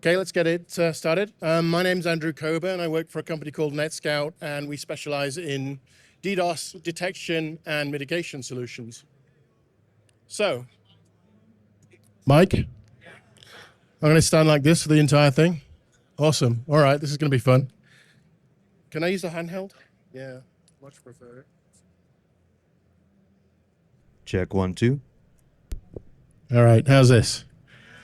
Okay, let's get it started. My name's Andrew Cockburn. I work for a company called NetScout, and we specialize in DDoS detection and mitigation solutions. So, Mike, I'm going to stand like this for the entire thing. Awesome. All right, this is going to be fun. Can I use the handheld? Yeah, much prefer it. Check 1, 2. All right, how's this?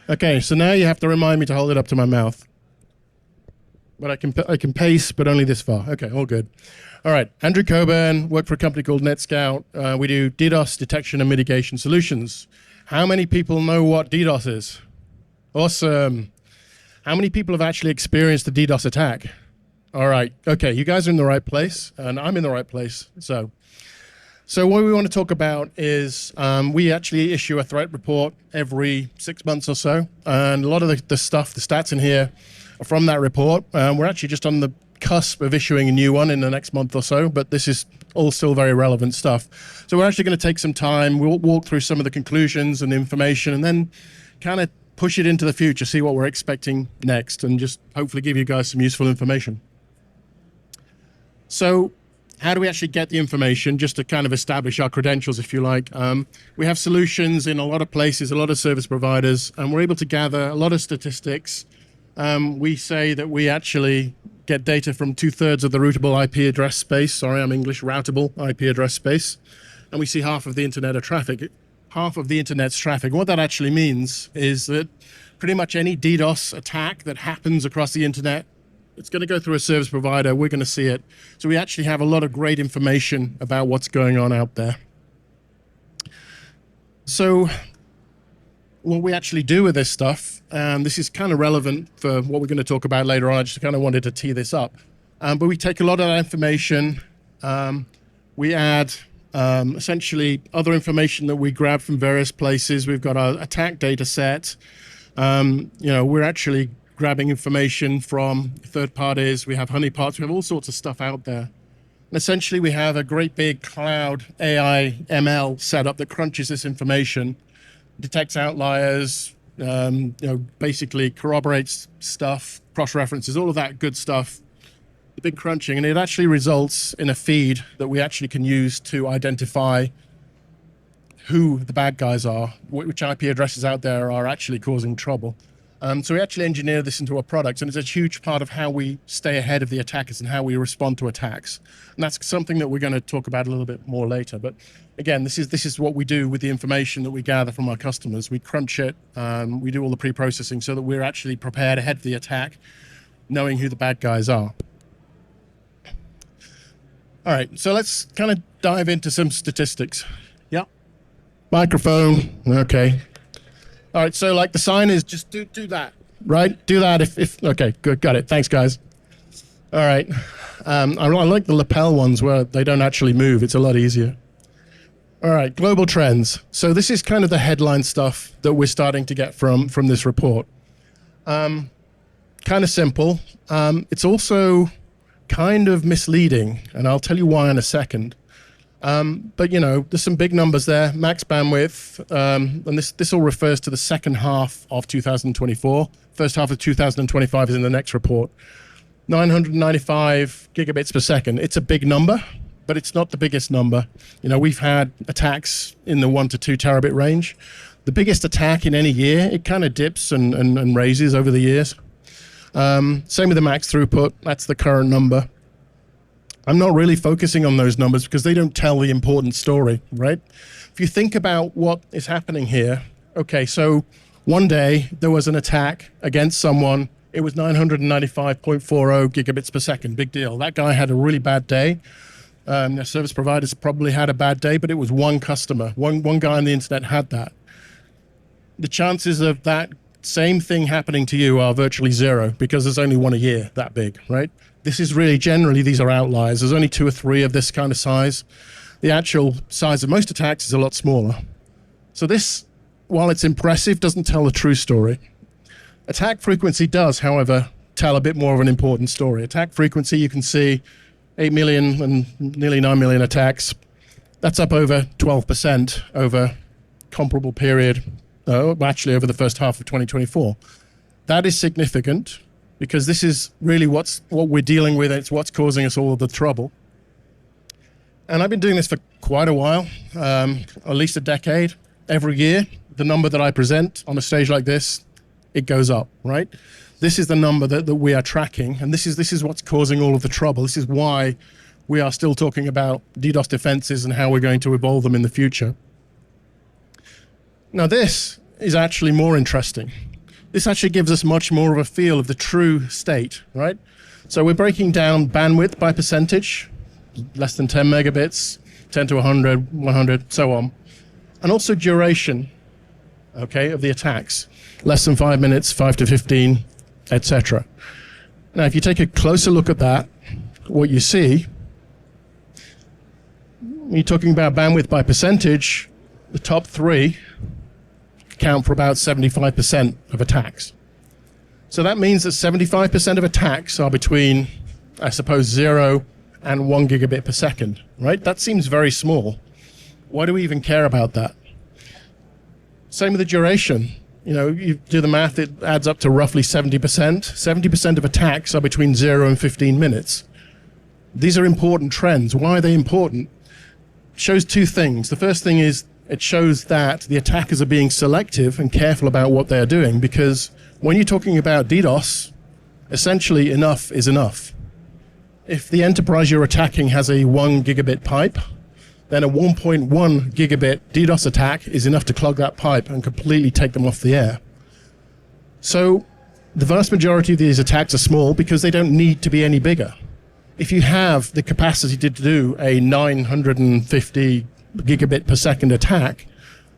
Okay, so now you have to remind me to hold it up to my mouth. But I can pace, but only this far. Okay, all good. All right, Andrew Cockburn, work for a company called NetScout. We do DDoS detection and mitigation solutions. How many people know what DDoS is? Awesome. How many people have actually experienced a DDoS attack? All right, okay, you guys are in the right place, and I'm in the right place. So what we want to talk about is we actually issue a threat report every 6 months or so. And a lot of the stuff, the stats in here are from that report. We're actually just on the cusp of issuing a new one in the next month or so, but this is all still very relevant stuff. So we're actually going to take some time. We'll walk through some of the conclusions and the information and then kind of push it into the future, see what we're expecting next, and just hopefully give you guys some useful information. So how do we actually get the information, just to kind of establish our credentials, if you like? We have solutions in a lot of places, a lot of service providers, and we're able to gather a lot of statistics. We say that we actually get data from 2/3 of the routable IP address space. Sorry, I'm English, routable IP address space. And we see half of the internet of traffic, half of the internet's traffic. What that actually means is that pretty much any DDoS attack that happens across the internet, it's going to go through a service provider. We're going to see it. So we actually have a lot of great information about what's going on out there. So what we actually do with this stuff, and this is kind of relevant for what we're going to talk about later on. I just kind of wanted to tee this up. But we take a lot of that information. We add essentially other information that we grab from various places. We've got our attack data set. We're actually grabbing information from third parties. We have honeypots. We have all sorts of stuff out there. And essentially, we have a great big cloud AI ML setup that crunches this information, detects outliers, basically corroborates stuff, cross-references, all of that good stuff, the big crunching. And it actually results in a feed that we actually can use to identify who the bad guys are, which IP addresses out there are actually causing trouble. So we actually engineer this into a product, and it's a huge part of how we stay ahead of the attackers and how we respond to attacks. And that's something that we're going to talk about a little bit more later. But again, this is what we do with the information that we gather from our customers. We crunch it, we do all the pre-processing so that we're actually prepared ahead of the attack, knowing who the bad guys are. All right, so let's kind of dive into some statistics. Yeah. Microphone, okay. All right, so like the sign is just do that, right? Do that if okay, good, got it. Thanks, guys. All right. I like the lapel ones where they don't actually move. It's a lot easier. All right, global trends. So this is kind of the headline stuff that we're starting to get from this report. Kind of simple. It's also kind of misleading, and I'll tell you why in a second. But there's some big numbers there. Max bandwidth, and this all refers to the second half of 2024. First half of 2025 is in the next report. 995 gigabits per second. It's a big number, but it's not the biggest number. We've had attacks in the 1 to 2 terabit range. The biggest attack in any year, it kind of dips and raises over the years. Same with the max throughput. That's the current number. I'm not really focusing on those numbers because they don't tell the important story, right? If you think about what is happening here, okay, so one day there was an attack against someone. It was 995.40 gigabits per second, big deal. That guy had a really bad day. The service providers probably had a bad day, but it was one customer. One guy on the internet had that. The chances of that same thing happening to you are virtually zero because there's only one a year that big, right? This is really, generally, these are outliers. There's only 2 or 3 of this kind of size. The actual size of most attacks is a lot smaller. So this, while it's impressive, doesn't tell the true story. Attack frequency does, however, tell a bit more of an important story. Attack frequency, you can see 8 million and nearly 9 million attacks. That's up over 12% over comparable period, actually over the first half of 2024. That is significant because this is really what we're dealing with. It's what's causing us all of the trouble. And I've been doing this for quite a while, at least a decade. Every year, the number that I present on a stage like this, it goes up, right? This is the number that we are tracking, and this is what's causing all of the trouble. This is why we are still talking about DDoS defenses and how we're going to evolve them in the future. Now, this is actually more interesting. This actually gives us much more of a feel of the true state, right? So we're breaking down bandwidth by percentage, less than 10 megabits, 10 to 100, 100, so on. And also duration, okay, of the attacks, less than 5 minutes, 5 to 15, etc. Now, if you take a closer look at that, what you see, when you're talking about bandwidth by percentage, the top three account for about 75% of attacks. So that means that 75% of attacks are between, I suppose, 0 and 1 gigabit per second, right? That seems very small. Why do we even care about that? Same with the duration. You know, you do the math, it adds up to roughly 70%. 70% of attacks are between 0 and 15 minutes. These are important trends. Why are they important? It shows two things. The first thing is it shows that the attackers are being selective and careful about what they're doing, because when you're talking about DDoS, essentially enough is enough. If the enterprise you're attacking has a 1 gigabit pipe, then a 1.1 gigabit DDoS attack is enough to clog that pipe and completely take them off the air. So the vast majority of these attacks are small because they don't need to be any bigger. If you have the capacity to do a 950 gigabit per second attack,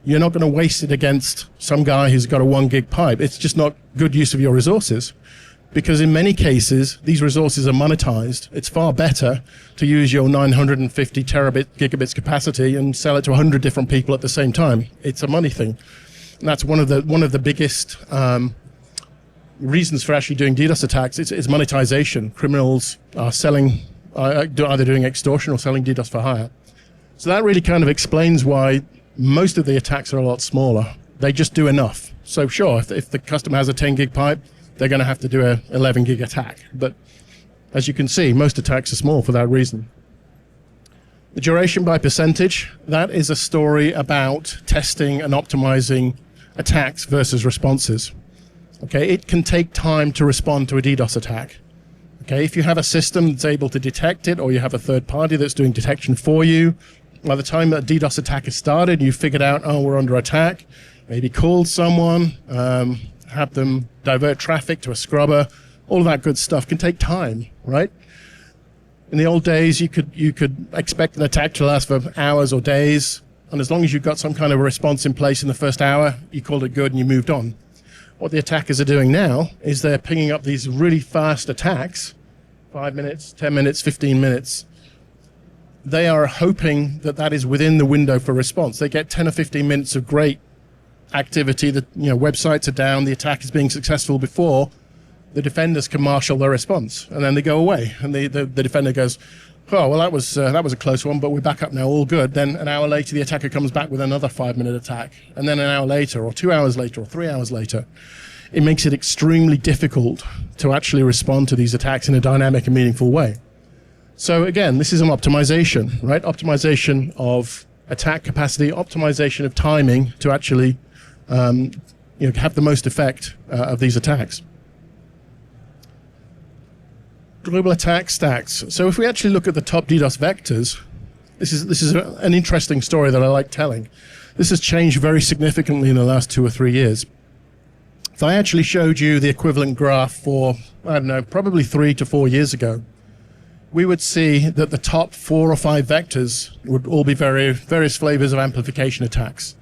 you're not going to waste it against some guy who's got a 1 gig pipe. It's just not good use of your resources. Because in many cases, these resources are monetized. It's far better to use your 950 gigabits capacity and sell it to 100 different people at the same time. It's a money thing. And that's one of the biggest reasons for actually doing DDoS attacks. It's monetization. Criminals are selling, either doing extortion or selling DDoS for hire. So that really kind of explains why most of the attacks are a lot smaller. They just do enough. So sure, if the customer has a 10 gig pipe, they're going to have to do a 11 gig attack. But as you can see, most attacks are small for that reason. The duration by percentage, that is a story about testing and optimizing attacks versus responses. Okay, it can take time to respond to a DDoS attack. Okay, if you have a system that's able to detect it, or you have a third party that's doing detection for you, by the time that DDoS attack has started, you figured out, oh, we're under attack, maybe called someone, have them divert traffic to a scrubber, all of that good stuff can take time, right? In the old days, you could expect an attack to last for hours or days, and as long as you've got some kind of a response in place in the first hour, you called it good and you moved on. What the attackers are doing now is they're pinging up these really fast attacks, 5 minutes, 10 minutes, 15 minutes. They are hoping that that is within the window for response. They get 10 or 15 minutes of great activity, that, you know, websites are down, the attack is being successful before the defenders can marshal their response, and then they go away, and the defender goes, oh, well, that was a close one, but we're back up now, all good. Then an hour later, the attacker comes back with another 5-minute attack, and then an hour later, or 2 hours later, or 3 hours later. It makes it extremely difficult to actually respond to these attacks in a dynamic and meaningful way. So again, this is an optimization, right? Optimization of attack capacity, optimization of timing to actually have the most effect of these attacks. Global attack stacks. So if we actually look at the top DDoS vectors, this is an interesting story that I like telling. This has changed very significantly in the last 2 or 3 years. If I actually showed you the equivalent graph for, I don't know, probably 3 to 4 years ago, we would see that the top 4 or 5 vectors would all be various flavors of amplification attacks.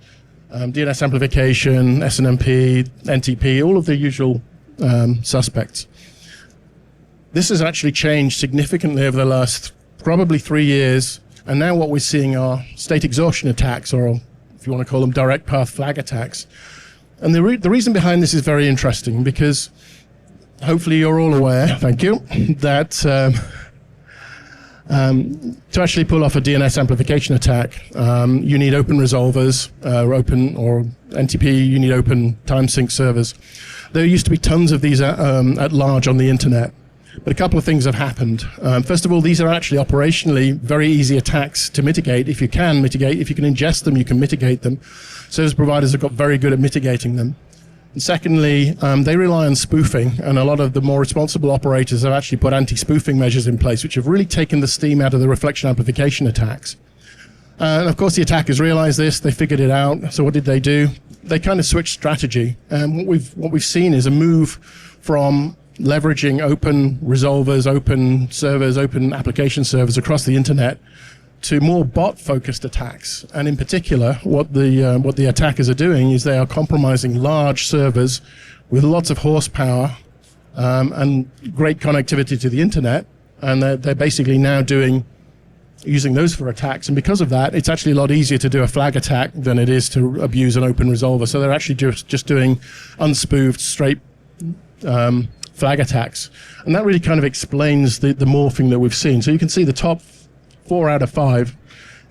DNS amplification, SNMP, NTP, all of the usual suspects. This has actually changed significantly over the last probably 3 years, and now what we're seeing are state exhaustion attacks, or if you want to call them direct path flag attacks. And the reason behind this is very interesting, because hopefully you're all aware, thank you, that to actually pull off a DNS amplification attack, you need open resolvers, or NTP, you need open time sync servers. There used to be tons of these at large on the internet. But a couple of things have happened. First of all, these are actually operationally very easy attacks to mitigate. If you can mitigate, if you can ingest them, you can mitigate them. Service providers have got very good at mitigating them. And secondly, they rely on spoofing, and a lot of the more responsible operators have actually put anti-spoofing measures in place, which have really taken the steam out of the reflection amplification attacks. And of course, the attackers realized this, they figured it out. So what did they do? They kind of switched strategy. And what we've seen is a move from leveraging open resolvers, open servers, open application servers across the internet to more bot-focused attacks. And in particular, what the attackers are doing is they are compromising large servers with lots of horsepower and great connectivity to the internet. And they're basically now using those for attacks. And because of that, it's actually a lot easier to do a flag attack than it is to abuse an open resolver. So they're actually just doing unspoofed, straight flag attacks. And that really kind of explains the morphing that we've seen. So you can see the top 4 out of 5,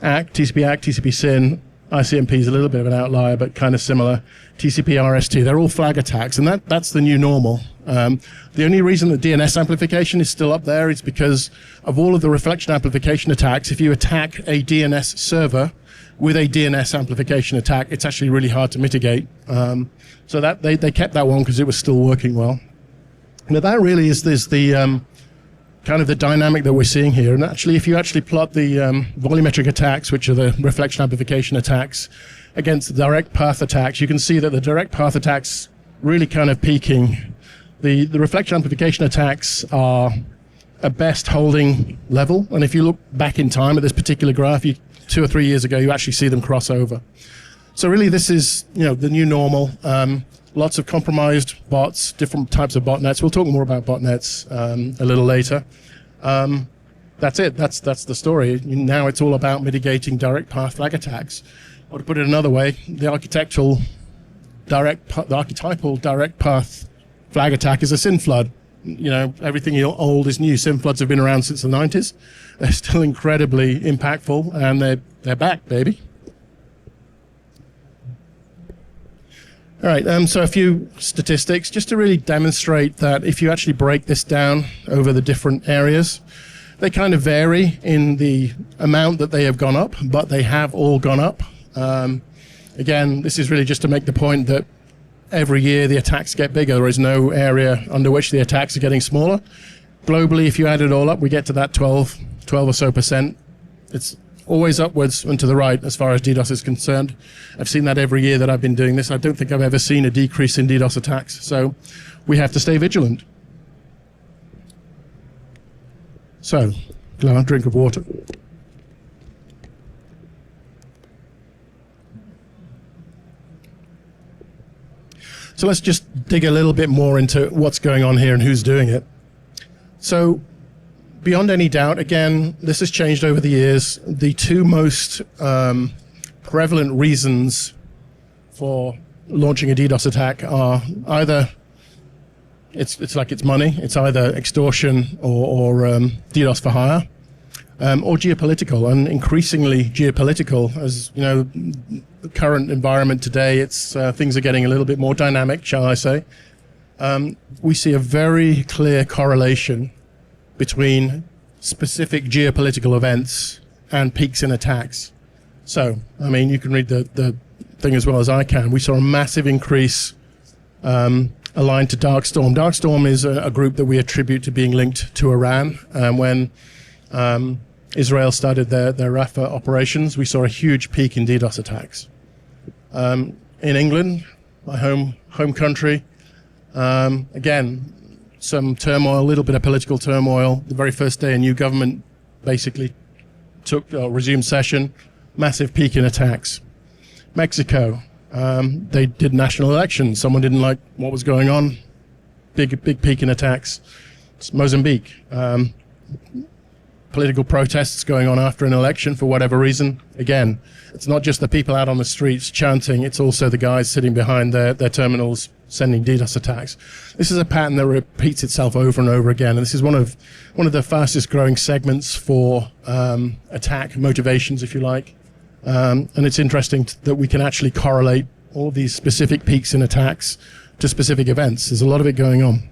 TCP ACK, TCP SYN, ICMP is a little bit of an outlier, but kind of similar, TCP RST, they're all flag attacks, and that's the new normal. The only reason that DNS amplification is still up there is because of all of the reflection amplification attacks. If you attack a DNS server with a DNS amplification attack, it's actually really hard to mitigate. So that they kept that one because it was still working well. Now that really is the kind of the dynamic that we're seeing here. And actually, if you actually plot the volumetric attacks, which are the reflection amplification attacks, against the direct path attacks, you can see that the direct path attacks really kind of peaking. The reflection amplification attacks are at best holding level. And if you look back in time at this particular graph, 2 or 3 years ago, you actually see them cross over. So really, this is the new normal. Lots of compromised bots, different types of botnets. We'll talk more about botnets a little later. That's it. That's the story. Now it's all about mitigating direct path flag attacks. Or to put it another way, the archetypal direct path flag attack is a SYN flood. Everything old is new. SYN floods have been around since the 90s. They're still incredibly impactful, and they're back, baby. All right, so a few statistics just to really demonstrate that if you actually break this down over the different areas, they kind of vary in the amount that they have gone up, but they have all gone up. Again, this is really just to make the point that every year the attacks get bigger. There is no area under which the attacks are getting smaller. Globally, if you add it all up, we get to that 12 or so %. It's always upwards and to the right as far as DDoS is concerned. I've seen that every year that I've been doing this. I don't think I've ever seen a decrease in DDoS attacks. So we have to stay vigilant. So, have a drink of water. So let's just dig a little bit more into what's going on here and who's doing it. So, beyond any doubt, again, this has changed over the years. The two most prevalent reasons for launching a DDoS attack are either it's money, it's either extortion or DDoS for hire, or geopolitical, and increasingly geopolitical. As you know, the current environment today, it's things are getting a little bit more dynamic, shall I say. We see a very clear correlation between specific geopolitical events and peaks in attacks. So, I mean, you can read the thing as well as I can. We saw a massive increase aligned to Darkstorm. Darkstorm is a group that we attribute to being linked to Iran. When Israel started their Rafah operations, we saw a huge peak in DDoS attacks. In England, my home country, again, some turmoil, a little bit of political turmoil. The very first day, a new government basically resumed session. Massive peak in attacks. Mexico, they did national elections. Someone didn't like what was going on. Big peak in attacks. It's Mozambique. Political protests going on after an election for whatever reason. Again, it's not just the people out on the streets chanting, it's also the guys sitting behind their terminals sending DDoS attacks. This is a pattern that repeats itself over and over again, and this is one of the fastest growing segments for attack motivations, if you like. And it's interesting that we can actually correlate all these specific peaks in attacks to specific events. There's a lot of it going on.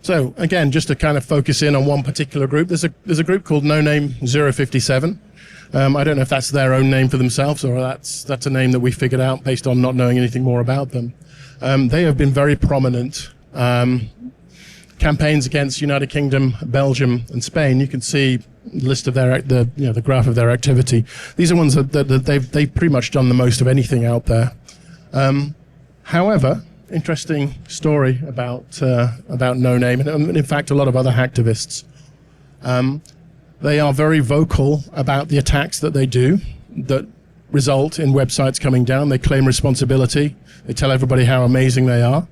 So again, just to kind of focus in on one particular group, there's a group called No Name 057. I don't know if that's their own name for themselves or that's a name that we figured out based on not knowing anything more about them. They have been very prominent. Campaigns against United Kingdom, Belgium, and Spain. You can see the list of the graph of their activity. These are ones that they've pretty much done the most of anything out there. However, interesting story about No Name, and in fact a lot of other hacktivists. They are very vocal about the attacks that they do that result in websites coming down. They claim responsibility. They tell everybody how amazing they are.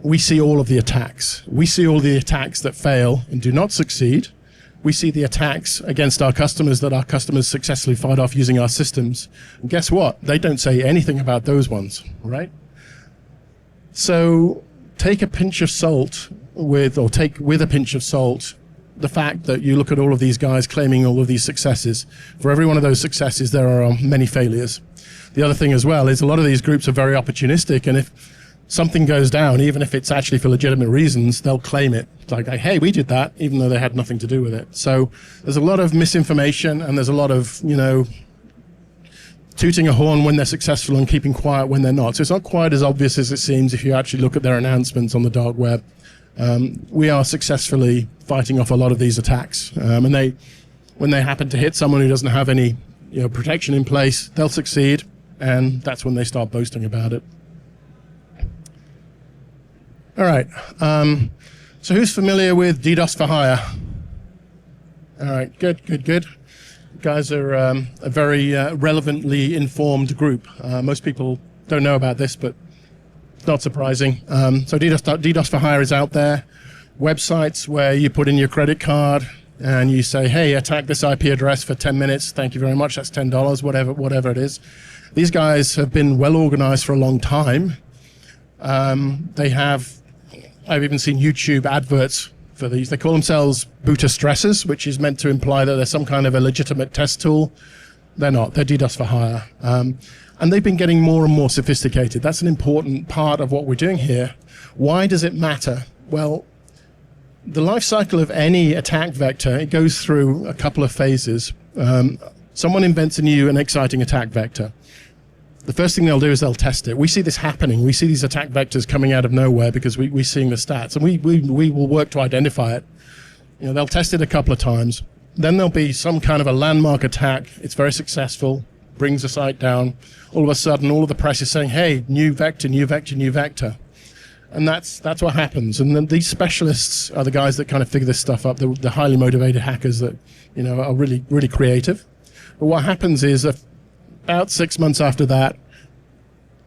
We see all of the attacks. We see all the attacks that fail and do not succeed. We see the attacks against our customers that our customers successfully fight off using our systems. And guess what? They don't say anything about those ones, right? So take a pinch of salt take with a pinch of salt the fact that you look at all of these guys claiming all of these successes. For every one of those successes, there are many failures. The other thing as well is a lot of these groups are very opportunistic, and if something goes down, even if it's actually for legitimate reasons, they'll claim it. It's like, hey, we did that, even though they had nothing to do with it. So there's a lot of misinformation, and there's a lot of, tooting a horn when they're successful and keeping quiet when they're not. So it's not quite as obvious as it seems if you actually look at their announcements on the dark web. We are successfully fighting off a lot of these attacks. And when they happen to hit someone who doesn't have any protection in place, they'll succeed, and that's when they start boasting about it. All right. So who's familiar with DDoS for hire? All right. Good. You guys are a very relevantly informed group. Most people don't know about this, but it's not surprising. So DDoS for hire is out there. Websites where you put in your credit card and you say, hey, attack this IP address for 10 minutes. Thank you very much. That's $10, whatever it is. These guys have been well organized for a long time. I've even seen YouTube adverts for these. They call themselves booter stressors, which is meant to imply that they're some kind of a legitimate test tool. They're not. They're DDoS for hire. And they've been getting more and more sophisticated. That's an important part of what we're doing here. Why does it matter? Well, the life cycle of any attack vector, it goes through a couple of phases. Someone invents a new and exciting attack vector. The first thing they'll do is they'll test it. We see this happening. We see these attack vectors coming out of nowhere because we're seeing the stats, and we will work to identify it. They'll test it a couple of times. Then there'll be some kind of a landmark attack. It's very successful, brings the site down. All of a sudden, all of the press is saying, hey, new vector. And that's what happens. And then these specialists are the guys that kind of figure this stuff up, the highly motivated hackers that are really, really creative. But what happens is about 6 months after that,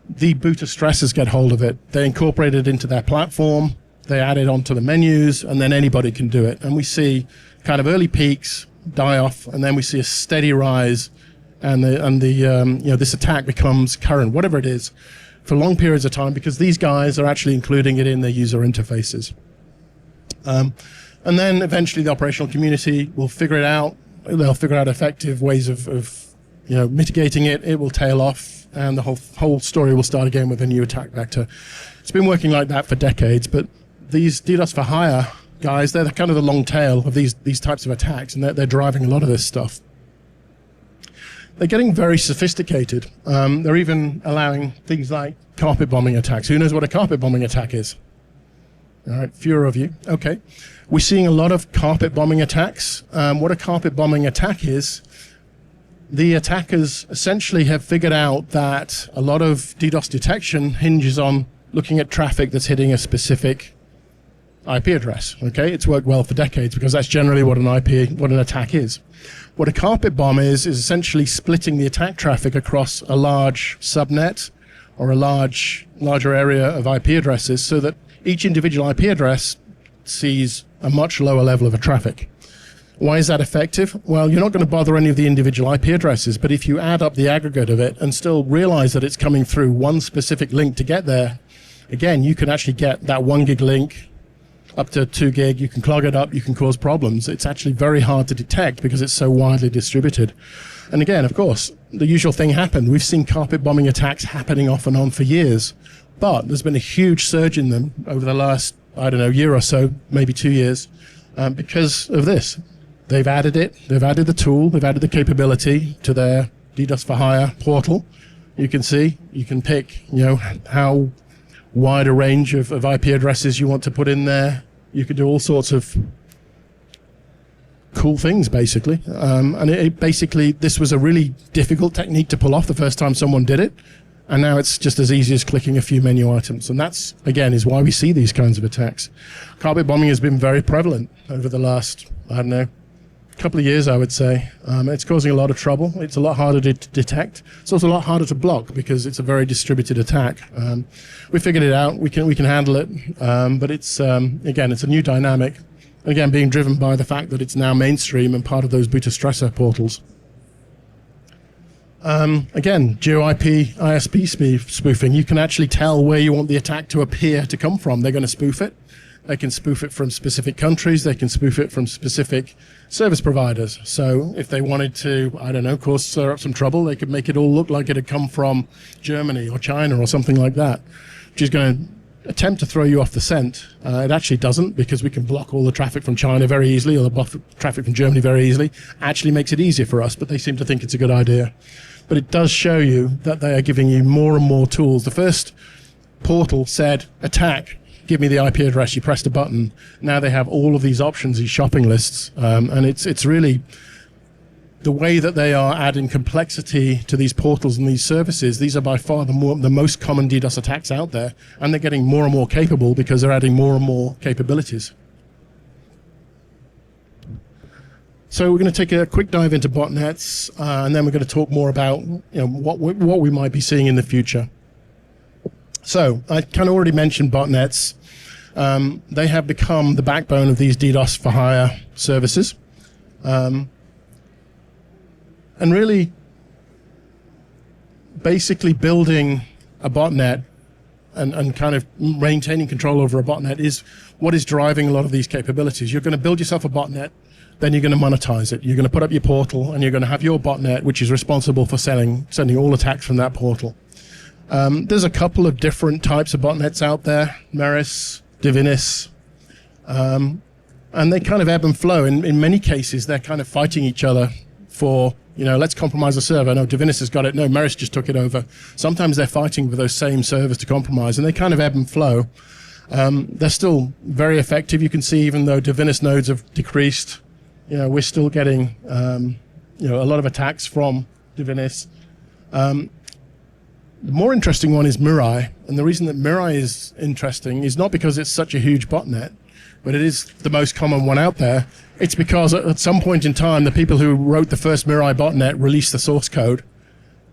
the booter stressors get hold of it. They incorporate it into their platform. They add it onto the menus, and then anybody can do it. And we see kind of early peaks die off, and then we see a steady rise, and this attack becomes current, whatever it is, for long periods of time, because these guys are actually including it in their user interfaces. And then eventually the operational community will figure it out. They'll figure out effective ways of mitigating it. It will tail off, and the whole story will start again with a new attack vector. It's been working like that for decades, but these DDoS for hire guys, they're kind of the long tail of these types of attacks, and they're driving a lot of this stuff. They're getting very sophisticated. They're even allowing things like carpet bombing attacks. Who knows what a carpet bombing attack is? All right, fewer of you. Okay. We're seeing a lot of carpet bombing attacks. What a carpet bombing attack is, the attackers essentially have figured out that a lot of DDoS detection hinges on looking at traffic that's hitting a specific IP address. Okay, it's worked well for decades because that's generally what an attack is. What a carpet bomb is essentially splitting the attack traffic across a large subnet or a larger area of IP addresses so that each individual IP address sees a much lower level of traffic. Why is that effective? Well, you're not going to bother any of the individual IP addresses, but if you add up the aggregate of it and still realize that it's coming through one specific link to get there, again, you can actually get that 1 gig link up to 2 gig. You can clog it up, you can cause problems. It's actually very hard to detect because it's so widely distributed. And again, of course, the usual thing happened. We've seen carpet bombing attacks happening off and on for years, but there's been a huge surge in them over the last, I don't know, year or so, maybe 2 years, because of this. They've added it, they've added the tool, they've added the capability to their DDoS for hire portal. You can see, you can pick, how wide a range of IP addresses you want to put in there. You can do all sorts of cool things, basically. And basically, this was a really difficult technique to pull off the first time someone did it. And now it's just as easy as clicking a few menu items. And that's, again, is why we see these kinds of attacks. Carpet bombing has been very prevalent over the last, I don't know, couple of years, I would say. It's causing a lot of trouble. It's a lot harder to detect. It's also a lot harder to block because it's a very distributed attack. We figured it out. We can handle it. But it's, again, it's a new dynamic. Again, being driven by the fact that it's now mainstream and part of those beta stressor portals. Again, GeoIP ISP spoofing. You can actually tell where you want the attack to appear to come from. They're going to spoof it. They can spoof it from specific countries. They can spoof it from specific service providers. So if they wanted to, I don't know, stir up some trouble, they could make it all look like it had come from Germany or China or something like that, which is going to attempt to throw you off the scent. It actually doesn't, because we can block all the traffic from China very easily, or the traffic from Germany very easily. Actually makes it easier for us, but they seem to think it's a good idea. But it does show you that they are giving you more and more tools. The first portal said, attack, give me the IP address, you pressed a button. Now they have all of these options, these shopping lists. And it's really the way that they are adding complexity to these portals and these services. These are by far the most common DDoS attacks out there. And they're getting more and more capable because they're adding more and more capabilities. So we're going to take a quick dive into botnets, and then we're going to talk more about what we might be seeing in the future. So I kind of already mentioned botnets. They have become the backbone of these DDoS for hire services. And really, basically building a botnet and kind of maintaining control over a botnet is what is driving a lot of these capabilities. You're going to build yourself a botnet, then you're going to monetize it. You're going to put up your portal, and you're going to have your botnet, which is responsible for sending all attacks from that portal. There's a couple of different types of botnets out there, Meris, Divinis, and they kind of ebb and flow. In many cases, they're kind of fighting each other for, let's compromise a server. No, Divinis has got it. No, Meris just took it over. Sometimes they're fighting for those same servers to compromise, and they kind of ebb and flow. They're still very effective. You can see even though Divinis nodes have decreased, we're still getting a lot of attacks from Divinis. The more interesting one is Mirai, and the reason that Mirai is interesting is not because it's such a huge botnet, but it is the most common one out there. It's because at some point in time, the people who wrote the first Mirai botnet released the source code.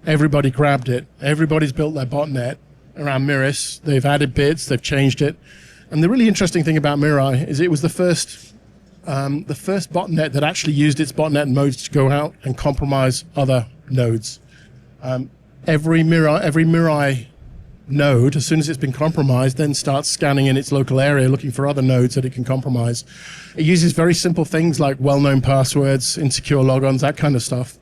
Everybody grabbed it. Everybody's built their botnet around Miris. They've added bits, they've changed it. And the really interesting thing about Mirai is it was the first botnet that actually used its botnet modes to go out and compromise other nodes. Every Mirai node, as soon as it's been compromised, then starts scanning in its local area, looking for other nodes that it can compromise. It uses very simple things like well-known passwords, insecure logons, that kind of stuff.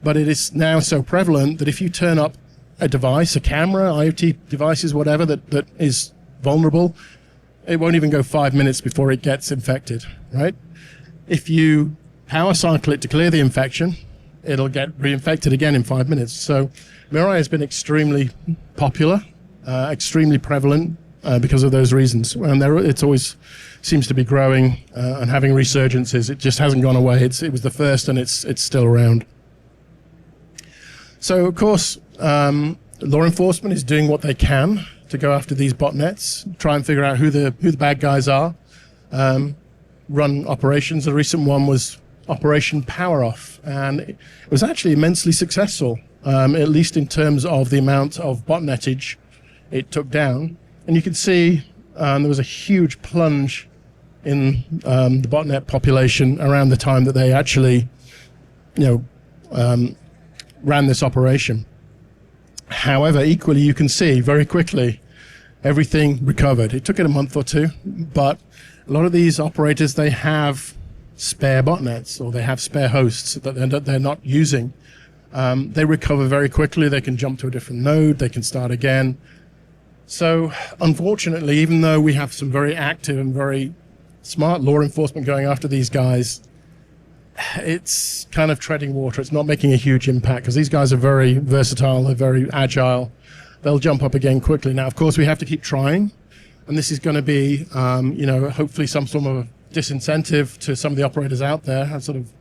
But it is now so prevalent that if you turn up a device, a camera, IoT devices, whatever, that is vulnerable, it won't even go 5 minutes before it gets infected, right? If you power cycle it to clear the infection, it'll get reinfected again in 5 minutes. So Mirai has been extremely popular, extremely prevalent because of those reasons. And it's always seems to be growing and having resurgences. It just hasn't gone away. It was the first, and it's still around. So, of course, law enforcement is doing what they can to go after these botnets, try and figure out who the bad guys are, run operations. The recent one was Operation Power Off, and it was actually immensely successful, at least in terms of the amount of botnetage it took down. And you can see there was a huge plunge in the botnet population around the time that they actually, ran this operation. However, equally, you can see very quickly everything recovered. It took it a month or two, but a lot of these operators, they have spare botnets, or they have spare hosts that they're not using. They recover very quickly. They can jump to a different node. They can start again. So unfortunately, even though we have some very active and very smart law enforcement going after these guys, it's kind of treading water. It's not making a huge impact because these guys are very versatile. They're very agile. They'll jump up again quickly. Now, of course, we have to keep trying. And this is going to be, hopefully some sort of disincentive to some of the operators out there and sort of,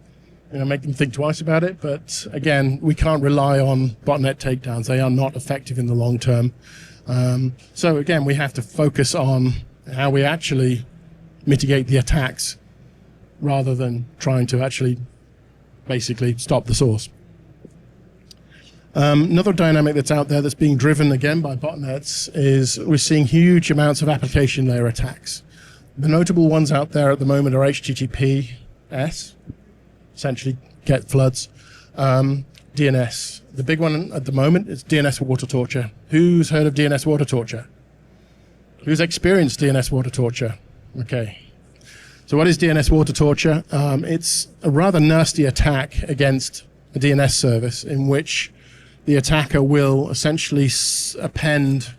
make them think twice about it. But again, we can't rely on botnet takedowns. They are not effective in the long term. So again, we have to focus on how we actually mitigate the attacks rather than trying to actually basically stop the source. Another dynamic that's out there that's being driven again by botnets is we're seeing huge amounts of application layer attacks. The notable ones out there at the moment are HTTPS, essentially get floods, DNS. The big one at the moment is DNS water torture. Who's heard of DNS water torture? Who's experienced DNS water torture? Okay. So what is DNS water torture? It's a rather nasty attack against a DNS service in which the attacker will essentially append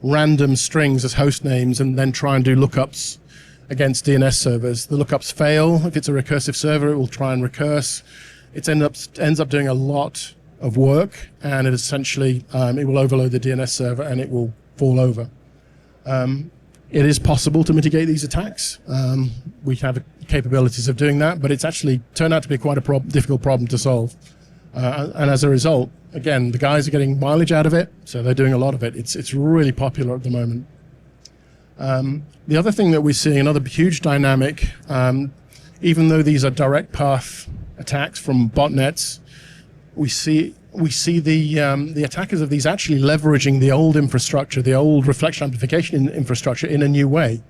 random strings as host names and then try and do lookups against DNS servers. The lookups fail. If it's a recursive server, it will try and recurse. It ends up doing a lot of work, and it essentially it will overload the DNS server and it will fall over. It is possible to mitigate these attacks. We have capabilities of doing that, but it's actually turned out to be quite a difficult problem to solve. And as a result, again, the guys are getting mileage out of it, so they're doing a lot of it. It's really popular at the moment. The other thing that we're seeing, another huge dynamic, even though these are direct path attacks from botnets, we see the attackers of these actually leveraging the old infrastructure, the old reflection amplification infrastructure in a new way.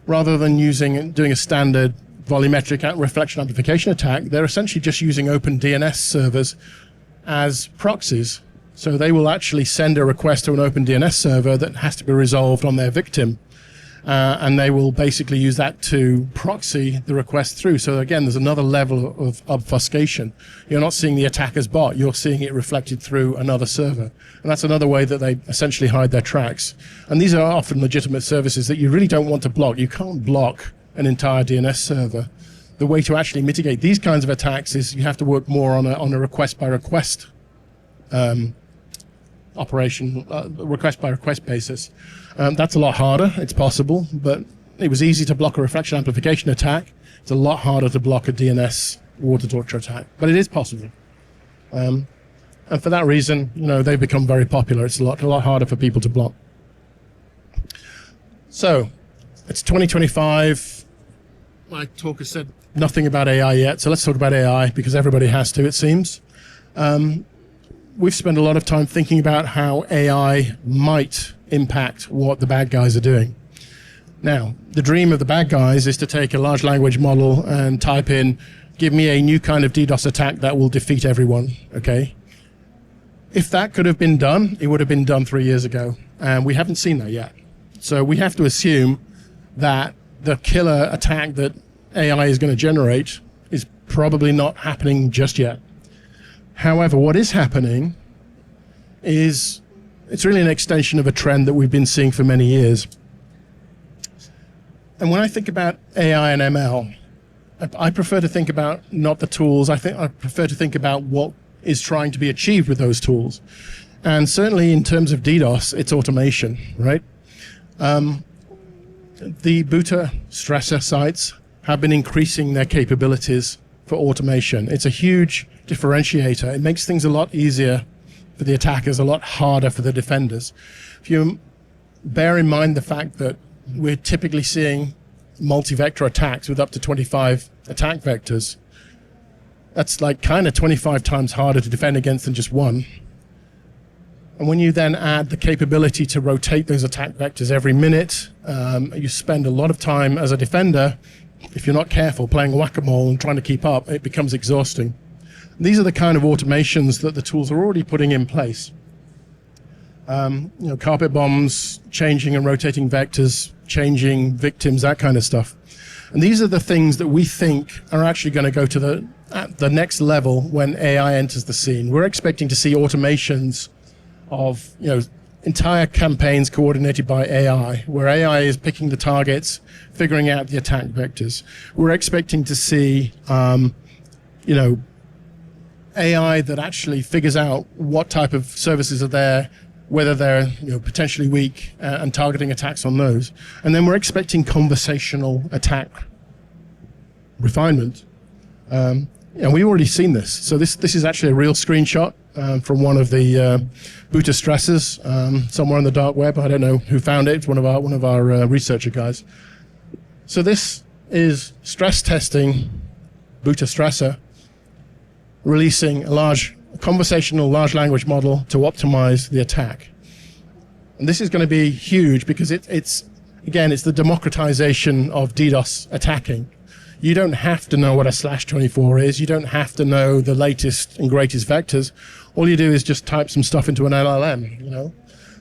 Rather than doing a standard volumetric reflection amplification attack, they're essentially just using open DNS servers as proxies. So they will actually send a request to an open DNS server that has to be resolved on their victim. And they will basically use that to proxy the request through. So again, there's another level of obfuscation. You're not seeing the attacker's bot, you're seeing it reflected through another server. And that's another way that they essentially hide their tracks. And these are often legitimate services that you really don't want to block. You can't block an entire DNS server. The way to actually mitigate these kinds of attacks is you have to work more on a request by request operation, request by request basis. That's a lot harder. It's possible, but it was easy to block a reflection amplification attack. It's a lot harder to block a DNS water torture attack, but it is possible. And for that reason, they've become very popular. It's a lot harder for people to block. So it's 2025. My talker said nothing about AI yet, so let's talk about AI because everybody has to, it seems. We've spent a lot of time thinking about how AI might impact what the bad guys are doing. Now, the dream of the bad guys is to take a large language model and type in, give me a new kind of DDoS attack that will defeat everyone, okay? If that could have been done, it would have been done 3 years ago, and we haven't seen that yet. So we have to assume that the killer attack that AI is going to generate is probably not happening just yet. However, what is happening is it's really an extension of a trend that we've been seeing for many years. And when I think about AI and ML, I prefer to think about not the tools. I prefer to think about what is trying to be achieved with those tools. And certainly in terms of DDoS, it's automation, right? The booter stressor sites have been increasing their capabilities for automation. It's a huge differentiator. It makes things a lot easier for the attackers, a lot harder for the defenders. If you bear in mind the fact that we're typically seeing multi-vector attacks with up to 25 attack vectors, that's like kind of 25 times harder to defend against than just one. And when you then add the capability to rotate those attack vectors every minute, you spend a lot of time as a defender, if you're not careful, playing whack-a-mole and trying to keep up, it becomes exhausting. These are the kind of automations that the tools are already putting in place. Carpet bombs, changing and rotating vectors, changing victims, that kind of stuff. And these are the things that we think are actually going to go to the next level when AI enters the scene. We're expecting to see automations of entire campaigns coordinated by AI, where AI is picking the targets, figuring out the attack vectors. We're expecting to see AI that actually figures out what type of services are there, whether they're potentially weak, and targeting attacks on those. And then we're expecting conversational attack refinement. And we've already seen this. So this is actually a real screenshot from one of the Buta stressors somewhere on the dark web. I don't know who found it. It's one of our researcher guys. So this is stress testing Buta stressor, releasing a large conversational large language model to optimize the attack. And this is going to be huge because it's the democratization of DDoS attacking. You don't have to know what a /24 is. You don't have to know the latest and greatest vectors. All you do is just type some stuff into an LLM,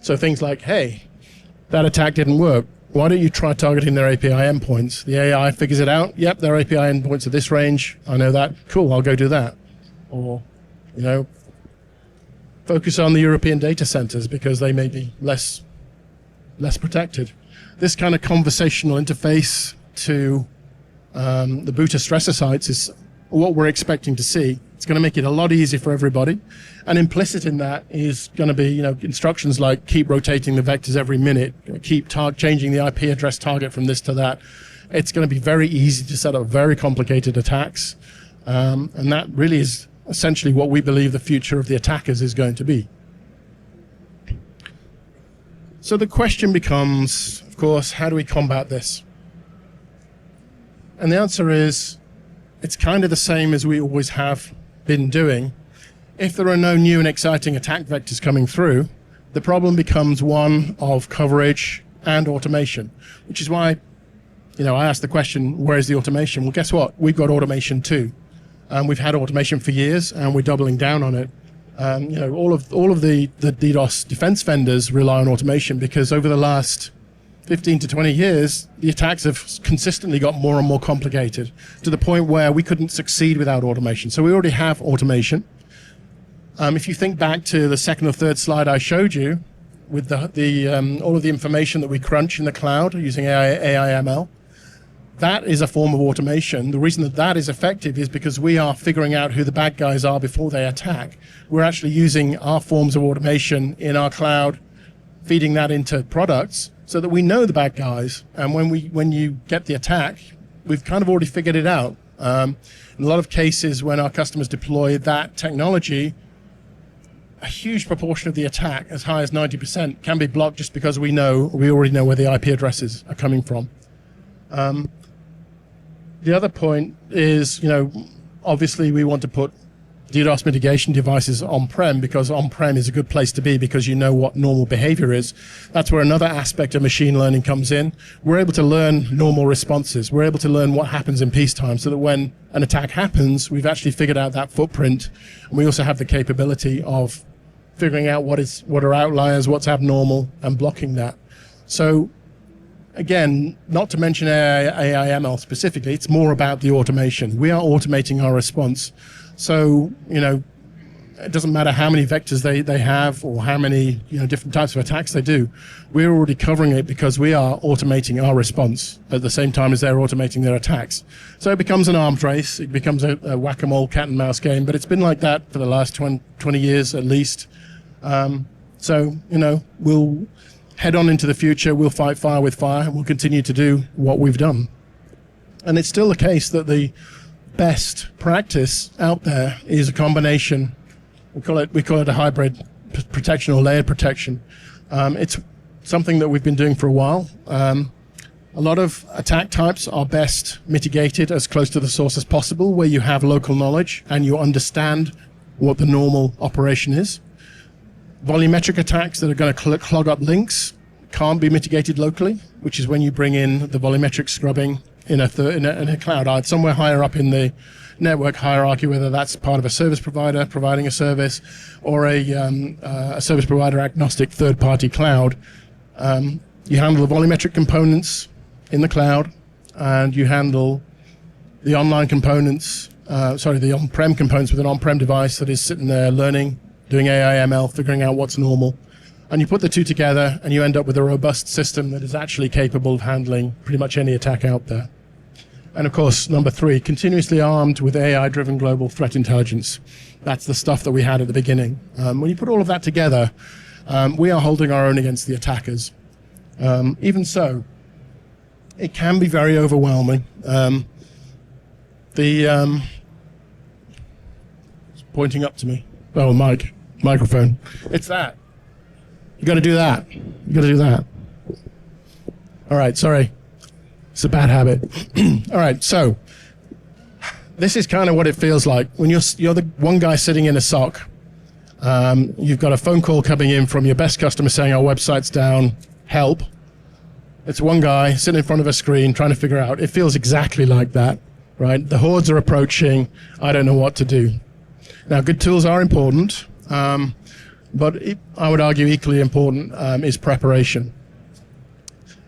So things like, hey, that attack didn't work. Why don't you try targeting their API endpoints? The AI figures it out. Yep, their API endpoints are this range. I know that. Cool, I'll go do that. Or, focus on the European data centers because they may be less protected. This kind of conversational interface to the Buta stressor sites is what we're expecting to see. It's going to make it a lot easier for everybody. And implicit in that is going to be, instructions like keep rotating the vectors every minute, keep changing the IP address target from this to that. It's going to be very easy to set up very complicated attacks. And that really is essentially what we believe the future of the attackers is going to be. So the question becomes, of course, how do we combat this? And the answer is, it's kind of the same as we always have been doing. If there are no new and exciting attack vectors coming through, the problem becomes one of coverage and automation, which is why, I asked the question, where's the automation? Well, guess what? We've got automation too. We've had automation for years, and we're doubling down on it. All of the DDoS defense vendors rely on automation because over the last 15 to 20 years, the attacks have consistently got more and more complicated to the point where we couldn't succeed without automation. So we already have automation. If you think back to the second or third slide I showed you with all of the information that we crunch in the cloud using AI ML, that is a form of automation. The reason that is effective is because we are figuring out who the bad guys are before they attack. We're actually using our forms of automation in our cloud, feeding that into products so that we know the bad guys. And when you get the attack, we've kind of already figured it out. In a lot of cases, when our customers deploy that technology, a huge proportion of the attack, as high as 90%, can be blocked just because we already know where the IP addresses are coming from. The other point is, obviously we want to put DDoS mitigation devices on-prem because on-prem is a good place to be because you know what normal behavior is. That's where another aspect of machine learning comes in. We're able to learn normal responses. We're able to learn what happens in peacetime so that when an attack happens, we've actually figured out that footprint. And we also have the capability of figuring out what are outliers, what's abnormal, and blocking that. So again, not to mention AI ML specifically, it's more about the automation. We are automating our response. So, it doesn't matter how many vectors they have or how many different types of attacks they do. We're already covering it because we are automating our response at the same time as they're automating their attacks. So it becomes an arms race. It becomes a whack-a-mole cat and mouse game, but it's been like that for the last 20 years at least. So, we'll head on into the future. We'll fight fire with fire, and we'll continue to do what we've done. And it's still the case that the best practice out there is a combination. We call it a hybrid protection or layered protection. It's something that we've been doing for a while. A lot of attack types are best mitigated as close to the source as possible, where you have local knowledge and you understand what the normal operation is. Volumetric attacks that are going to clog up links can't be mitigated locally, which is when you bring in the volumetric scrubbing in a cloud, somewhere higher up in the network hierarchy, whether that's part of a service provider providing a service or a service provider agnostic third-party cloud. You handle the volumetric components in the cloud, and you handle the online components, the on-prem components with an on-prem device that is sitting there learning, doing AI, ML, figuring out what's normal. And you put the two together, and you end up with a robust system that is actually capable of handling pretty much any attack out there. And of course, number 3, continuously armed with AI-driven global threat intelligence. That's the stuff that we had at the beginning. When you put all of that together, we are holding our own against the attackers. Even so, it can be very overwhelming. It's pointing up to me. Oh, microphone. It's that. You got to do that. You got to do that. All right, sorry. It's a bad habit. All right, so this is kind of what it feels like when you're the one guy sitting in a SOC. You've got a phone call coming in from your best customer saying our website's down. Help. It's one guy sitting in front of a screen trying to figure out. It feels exactly like that, right? The hordes are approaching. I don't know what to do. Now, good tools are important, but I would argue equally important is preparation.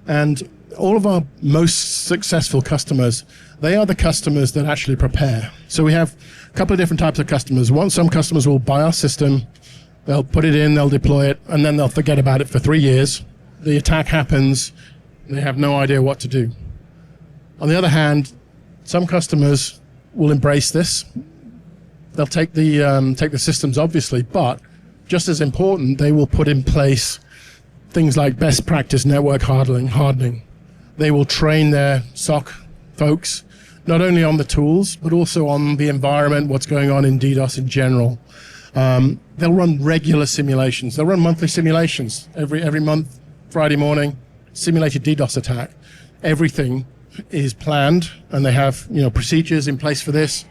And all of our most successful customers, they are the customers that actually prepare. So we have a couple of different types of customers. Some customers will buy our system, they'll put it in, they'll deploy it, and then they'll forget about it for 3 years. The attack happens, they have no idea what to do. On the other hand, some customers will embrace this. They'll take the systems, obviously, but just as important, they will put in place things like best practice network hardening. They will train their SOC folks not only on the tools, but also on the environment, what's going on in DDoS in general. They'll run regular simulations. They'll run monthly simulations every month, Friday morning, simulated DDoS attack. Everything is planned, and they have procedures in place for this.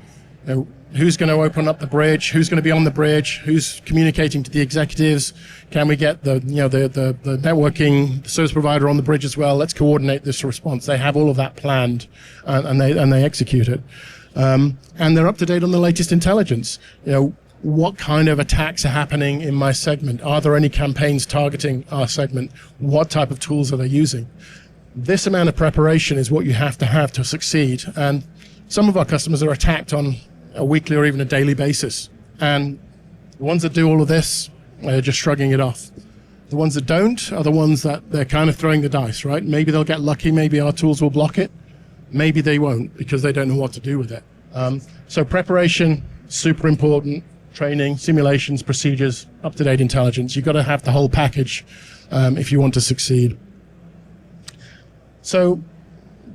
Who's going to open up the bridge? Who's going to be on the bridge? Who's communicating to the executives? Can we get the networking service provider on the bridge as well? Let's coordinate this response. They have all of that planned, and they execute it. And they're up to date on the latest intelligence. What kind of attacks are happening in my segment? Are there any campaigns targeting our segment? What type of tools are they using? This amount of preparation is what you have to succeed. And some of our customers are attacked on a weekly or even a daily basis. And the ones that do all of this are just shrugging it off. The ones that don't are the ones that they're kind of throwing the dice, right? Maybe they'll get lucky. Maybe our tools will block it. Maybe they won't because they don't know what to do with it. So preparation, super important. Training, simulations, procedures, up-to-date intelligence. You've got to have the whole package if you want to succeed. So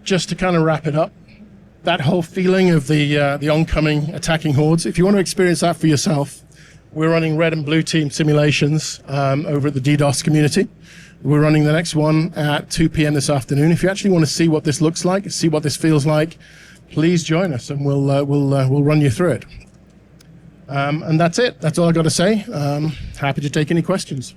just to kind of wrap it up, that whole feeling of the oncoming attacking hordes, if you want to experience that for yourself, we're running red and blue team simulations over at the DDoS community. We're running the next one at 2 p.m. this afternoon. If you actually want to see what this looks like, see what this feels like, please join us and we'll run you through it. And that's it. That's all I got to say. Happy to take any questions.